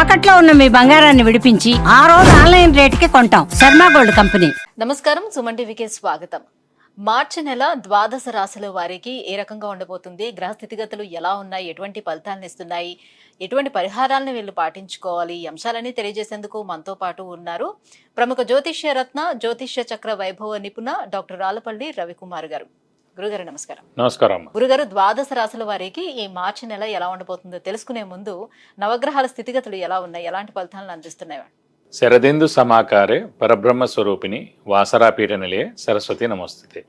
తాకట్లో ఉన్న మీ బంగారాన్ని విడిపించి ఆ రోజు ఆన్లైన్ రేటుకి కొంటాం. Sharma gold company. నమస్కారం, సుమన్ టీవీకి స్వాగతం. మార్చి నెల ద్వాదశ రాశుల వారికి ఏ రకంగా ఉండబోతుంది, గ్రహ స్థితిగతులు ఎలా ఉన్నాయి, ఎటువంటి ఫలితాలను ఇస్తున్నాయి, ఎటువంటి పరిహారాలను వీళ్ళు పాటించుకోవాలి, ఈ అంశాలన్నీ తెలియజేసేందుకు మనతో పాటు ఉన్నారు ప్రముఖ జ్యోతిష్య రత్న, జ్యోతిష్య చక్ర వైభవ నిపుణ డాక్టర్ రాళ్లపల్లి రవికుమార్ గారు. గురుగారు నమస్కారం. నమస్కారం. గురుగారు, ద్వాదశ రాశుల వారికి ఈ మార్చి నెల ఎలా ఉండబోతుందో తెలుసుకునే ముందు నవగ్రహాల స్థితిగతులు ఎలా ఉన్నాయి, ఎలాంటి ఫలితాలను అందిస్తున్నాయి? శరదిందు సమాకారే పరబ్రహ్మ స్వరూపిణి వాసరాపీఠ నిలయే సరస్వతి నమస్తే.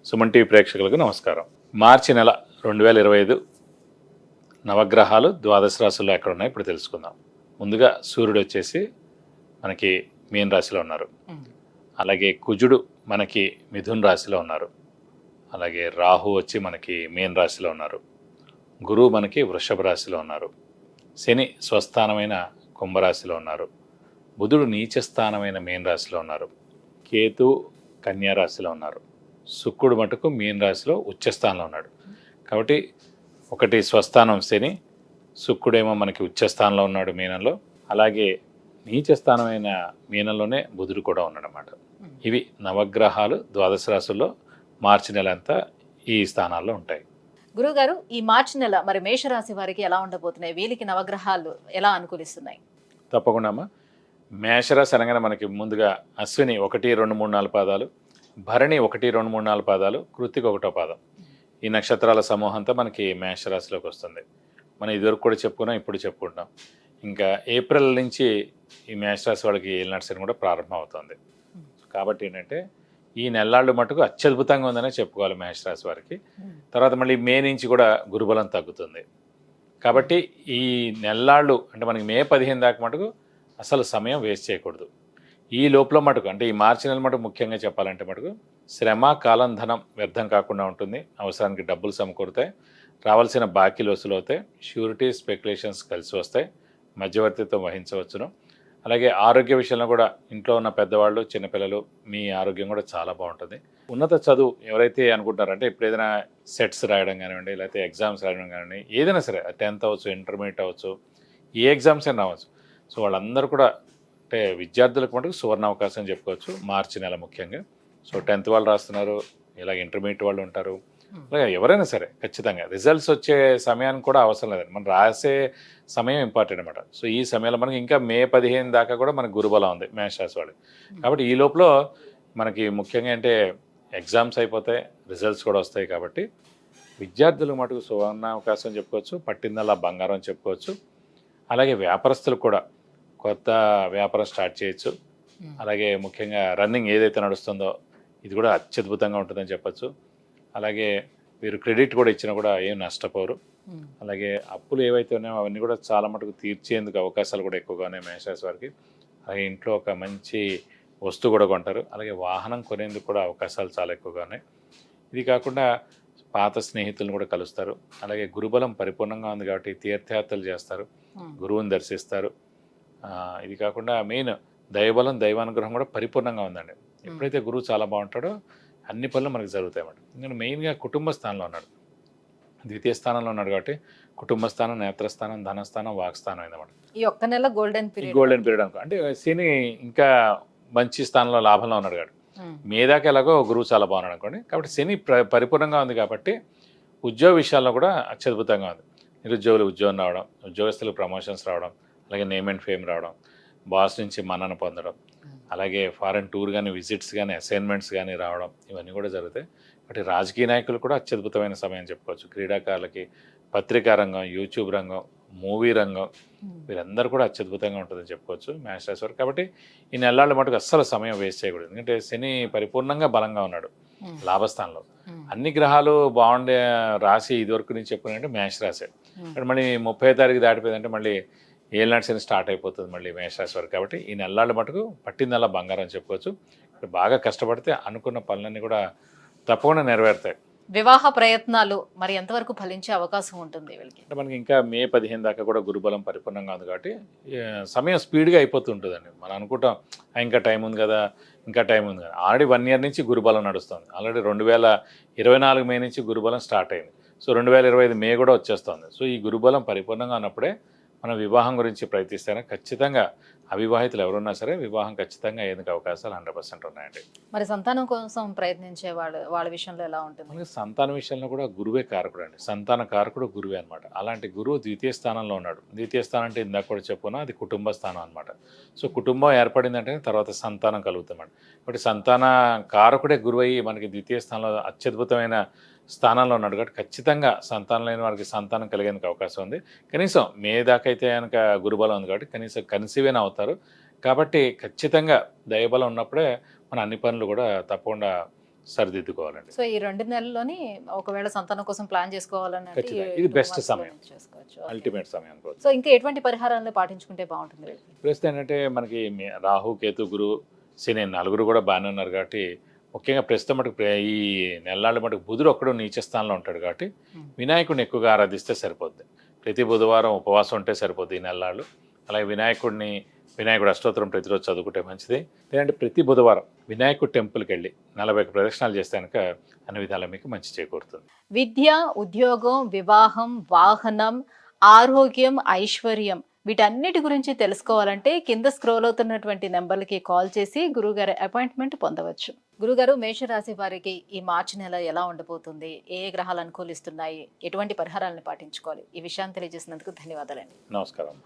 సుమన్ టీవీ ప్రేక్షకులకు నమస్కారం. మార్చి నెల 2025 నవగ్రహాలు ద్వాదశ రాశుల్లో ఎక్కడ ఉన్నాయి ఇప్పుడు తెలుసుకుందాం. ముందుగా సూర్యుడు వచ్చేసి మనకి మీన రాశిలో ఉన్నారు. అలాగే కుజుడు మనకి మిథున్ రాశిలో ఉన్నారు. అలాగే రాహు వచ్చి మనకి మీన రాశిలో ఉన్నారు. గురువు మనకి వృషభ రాశిలో ఉన్నారు. శని స్వస్థానమైన కుంభరాశిలో ఉన్నారు. బుధుడు నీచస్థానమైన మీన రాశిలో ఉన్నారు. కేతు కన్యా రాశిలో ఉన్నారు. శుక్రుడు మటుకు మీన రాశిలో ఉచ్చస్థానంలో ఉన్నాడు. కాబట్టి ఒకటి స్వస్థానం శని, శుక్రుడేమో మనకి ఉచ్చస్థానంలో ఉన్నాడు మీనంలో. అలాగే నీచస్థానమైన మీనంలోనే బుధుడు కూడా ఉన్నాడన్నమాట. ఇవి నవగ్రహాలు ద్వాదశ రాశుల్లో మార్చి నెల అంతా ఈ స్థానాల్లో ఉంటాయి. గురుగారు, ఈ మార్చి నెల మరి మేషరాశి వారికి ఎలా ఉండబోతున్నాయి? వీళ్ళకి నవగ్రహాలు ఎలా అనుకూలిస్తున్నాయి? తప్పకుండా అమ్మా. మేషరాశి అనగానే మనకి ముందుగా అశ్విని 1, 2, 3, 4 పాదాలు, భరణి 1, 2, 3, 4 పాదాలు, కృత్తిక 1వ పాదం. ఈ నక్షత్రాల సమూహంతో మనకి మేషరాశిలోకి వస్తుంది. మనం ఇదివరకు కూడా చెప్పుకున్నాం, ఇప్పుడు చెప్పుకుంటాం. ఇంకా ఏప్రిల్ నుంచి ఈ మేషరాశి వాళ్ళకి ఏలినాటి కూడా ప్రారంభం అవుతుంది. కాబట్టి ఏంటంటే ఈ నెల్లాళ్ళు మటుకు అత్యద్భుతంగా ఉందనే చెప్పుకోవాలి మేషరాశి వారికి. తర్వాత మళ్ళీ మే నుంచి కూడా గురుబలం తగ్గుతుంది. కాబట్టి ఈ నెల్లాళ్ళు అంటే మనకి మే 15 దాకా మటుకు అసలు సమయం వేస్ట్ చేయకూడదు. ఈ లోపల మటుకు అంటే ఈ మార్చి నెల మటుకు ముఖ్యంగా చెప్పాలంటే మటుకు శ్రమ, కాలం, ధనం వ్యర్థం కాకుండా ఉంటుంది. అవసరానికి డబ్బులు సమకూరుతాయి. రావాల్సిన బాకీలు వసూలు అవుతాయి. షూరిటీ, స్పెక్యులేషన్స్ కలిసి వస్తాయి. మధ్యవర్తిత్వం వహించవచ్చును. అలాగే ఆరోగ్య విషయంలో కూడా ఇంట్లో ఉన్న పెద్దవాళ్ళు, చిన్నపిల్లలు మీ ఆరోగ్యం కూడా చాలా బాగుంటుంది. ఉన్నత చదువు ఎవరైతే అనుకుంటారంటే ఇప్పుడు ఏదైనా సెట్స్ రాయడం కానివ్వండి, లేకపోతే ఎగ్జామ్స్ రాయడం కానివ్వండి, ఏదైనా సరే 10th అవ్వచ్చు, ఇంటర్మీడియట్ అవ్వచ్చు, ఏ ఎగ్జామ్స్ అయినా రావచ్చు. సో వాళ్ళందరూ కూడా అంటే విద్యార్థులకు మటుకు సువర్ణ అవకాశం చెప్పుకోవచ్చు మార్చి నెల ముఖ్యంగా. సో 10th వాళ్ళు రాస్తున్నారు, ఇలాగ ఇంటర్మీడియట్ వాళ్ళు ఉంటారు, అలాగే ఎవరైనా సరే ఖచ్చితంగా రిజల్ట్స్ వచ్చే సమయానికి కూడా అవసరం లేదండి, మనం రాసే సమయం ఇంపార్టెంట్ అనమాట. సో ఈ సమయంలో మనకి ఇంకా మే 15 దాకా కూడా మనకు గురుబలం ఉంది మేషరాశి వాళ్ళకి. కాబట్టి ఈ లోపల మనకి ముఖ్యంగా అంటే ఎగ్జామ్స్ అయిపోతాయి, రిజల్ట్స్ కూడా వస్తాయి. కాబట్టి విద్యార్థులకు మటుకు సువర్ణ అవకాశం చెప్పుకోవచ్చు, పట్టిందల్లా బంగారం చెప్పుకోవచ్చు. అలాగే వ్యాపారస్తులకు కూడా కొత్త వ్యాపారం స్టార్ట్ చేయొచ్చు. అలాగే ముఖ్యంగా రన్నింగ్ ఏదైతే నడుస్తుందో ఇది కూడా అత్యద్భుతంగా ఉంటుందని చెప్పచ్చు. అలాగే వీరు క్రెడిట్ కూడా ఇచ్చినా కూడా ఏం నష్టపోరు. అలాగే అప్పులు ఏవైతే ఉన్నాయో అవన్నీ కూడా చాలా మటుకు తీర్చేందుకు అవకాశాలు కూడా ఎక్కువగా ఉన్నాయి మేషరాశి వారికి. అలాగే ఇంట్లో ఒక మంచి వస్తువు కూడా కొంటారు. అలాగే వాహనం కొనేందుకు కూడా అవకాశాలు చాలా ఎక్కువగా ఉన్నాయి. ఇది కాకుండా పాత స్నేహితులను కూడా కలుస్తారు. అలాగే గురుబలం పరిపూర్ణంగా ఉంది కాబట్టి తీర్థయాత్రలు చేస్తారు, గురువుని దర్శిస్తారు. ఇది కాకుండా మెయిన్ దైవబలం, దైవానుగ్రహం కూడా పరిపూర్ణంగా ఉందండి. ఎప్పుడైతే గురువు చాలా బాగుంటాడో అన్ని పనులు మనకు జరుగుతాయి అన్నమాట. ఎందుకంటే మెయిన్గా కుటుంబ స్థానంలో ఉన్నాడు, ద్వితీయ స్థానంలో ఉన్నాడు. కాబట్టి కుటుంబ స్థానం, నేత్రస్థానం, ధనస్థానం, వాక్స్థానం అయిందన్నమాట. ఈ ఒక్క నెల గోల్డెన్ పీరియడ్ అనుకో. అంటే శని ఇంకా మంచి స్థానంలో లాభంలో ఉన్నాడు కాబట్టి మేదాకా ఎలాగో గురువు చాలా బాగున్నాడు అనుకోండి. కాబట్టి శని పరిపూర్ణంగా ఉంది కాబట్టి ఉద్యోగ విషయాల్లో కూడా అత్యద్భుతంగా ఉంది. నిరుద్యోగులు ఉద్యోగం రావడం, ఉద్యోగస్తులకు ప్రమోషన్స్ రావడం, అలాగే నేమ్ అండ్ ఫేమ్ రావడం, బాస్ నుంచి మన్నన పొందడం, అలాగే ఫారెన్ టూర్ కానీ, విజిట్స్ కానీ, అసైన్మెంట్స్ కానీ రావడం, ఇవన్నీ కూడా జరుగుతాయి. కాబట్టి రాజకీయ నాయకులు కూడా అత్యద్భుతమైన సమయం చెప్పుకోవచ్చు. క్రీడాకారులకి, పత్రికా రంగం, యూట్యూబ్ రంగం, మూవీ రంగం, వీరందరూ కూడా అత్యద్భుతంగా ఉంటుందని చెప్పుకోవచ్చు మేషరాశి వారు. కాబట్టి ఈ నెలల మటుకు అస్సలు సమయం వేస్ట్ చేయకూడదు. ఎందుకంటే శని పరిపూర్ణంగా బలంగా ఉన్నాడు లాభస్థానంలో. అన్ని గ్రహాలు బాగుండే రాశి ఇదివరకు నుంచి చెప్పుకున్నారంటే మేషరాశి. అంటే మళ్ళీ 30వ తారీఖు దాటిపోయిందంటే మళ్ళీ ఏలినాటి శని స్టార్ట్ అయిపోతుంది మళ్ళీ మేషరాశి వారికి. కాబట్టి ఈ నెలల మటుకు పట్టిందల్లా బంగారం చెప్పుకోవచ్చు. బాగా కష్టపడితే అనుకున్న పనులన్నీ కూడా తప్పకుండా నెరవేరుతాయి. వివాహ ప్రయత్నాలు మరి ఎంతవరకు ఫలించే అవకాశం ఉంటుంది వీళ్ళకి? అంటే మనకి ఇంకా మే 15 దాకా కూడా గురుబలం పరిపూర్ణంగా ఉంది కాబట్టి సమయం స్పీడ్గా అయిపోతుంటుందండి. మనం అనుకుంటాం ఇంకా టైం ఉంది కదా, ఇంకా టైం ఉంది కదా. ఆల్రెడీ 1 year నుంచి గురుబలం నడుస్తుంది. ఆల్రెడీ 2024 మే నుంచి గురుబలం స్టార్ట్ అయింది. సో 2025 మే కూడా వచ్చేస్తుంది. సో ఈ గురుబలం పరిపూర్ణంగా ఉన్నప్పుడే మనం వివాహం గురించి ప్రయత్నిస్తేనే ఖచ్చితంగా అవివాహితులు ఎవరున్నా సరే వివాహం ఖచ్చితంగా అయ్యేందుకు అవకాశాలు 100% ఉన్నాయండి. మరి సంతానం కోసం ప్రయత్నించే వాళ్ళ విషయంలో ఎలా ఉంటుంది? మనకి సంతాన విషయంలో కూడా గురువే కారకుడు అండి. సంతాన కారకుడు గురువే అనమాట. అలాంటి గురువు ద్వితీయ స్థానంలో ఉన్నాడు. ద్వితీయ స్థానం అంటే ఇందాక కూడా చెప్పుకున్నా అది కుటుంబ స్థానం అనమాట. సో కుటుంబం ఏర్పడిందంటే తర్వాత సంతానం కలుగుతామండి. కాబట్టి సంతాన కారకుడే గురువు అయ్యి మనకి ద్వితీయ స్థానంలో అత్యద్భుతమైన స్థానంలో ఉన్నాడు కాబట్టి ఖచ్చితంగా సంతానం లేని వారికి సంతానం కలిగేందుకు అవకాశం ఉంది. కనీసం మే దాకా అయితే కనుక గురుబలం ఉంది కాబట్టి కనీసం కన్సీవేనా అవుతారు. కాబట్టి ఖచ్చితంగా దైవబలం ఉన్నప్పుడే మన అన్ని పనులు కూడా తప్పకుండా సరిదిద్దుకోవాలండి. సో ఈ 2 నెలల్లోని ఒకవేళ సంతానం కోసం ప్లాన్ చేసుకోవాలన్నట్టు ఖచ్చితంగా. ఇది బెస్ట్ సమయం. చేసుకోవచ్చు. అల్టిమేట్ సమయం అనుకోవచ్చు. సో ఇంకా ఎటువంటి పరిహారాలను పాటించుకుంటే బాగుంటుంది? ప్రస్తుతం ఏంటంటే మనకి రాహు కేతు గురు శని నలుగురు కూడా బాగానే ఉన్నారు కాబట్టి ముఖ్యంగా ప్రస్తుతం మటుకు ఈ నెలనాళ్ళు మటుకు బుధుడు ఒక్కడు నీచ స్థానంలో ఉంటాడు కాబట్టి వినాయకుడిని ఎక్కువగా ఆరాధిస్తే సరిపోద్ది. ప్రతి బుధవారం ఉపవాసం ఉంటే సరిపోద్ది ఈ నెలనాళ్ళు. అలాగే వినాయకుడు అష్టోత్తరం ప్రతిరోజు చదువుకుంటే మంచిది. లేదంటే ప్రతి బుధవారం వినాయకుడు టెంపుల్కి వెళ్ళి 41 ప్రదక్షిణాలు చేస్తే కనుక అన్ని విధాలా మీకు మంచి చేకూరుతుంది. విద్య, ఉద్యోగం, వివాహం, వాహనం, ఆరోగ్యం, ఐశ్వర్యం వీటన్నిటి గురించి తెలుసుకోవాలంటే కింద స్క్రోల్ అవుతున్నటువంటి నెంబర్లకి కాల్ చేసి గురుగారి అపాయింట్మెంట్ పొందవచ్చు. గురుగారు, మేషరాశి వారికి ఈ మార్చి నెల ఎలా ఉండబోతుంది? ఏ గ్రహాలు అనుకూలిస్తున్నాయి? ఎటువంటి పరిహారాలను పాటించుకోవాలి? ఈ విషయాన్ని తెలియజేసినందుకు ధన్యవాదాలండి. నమస్కారం.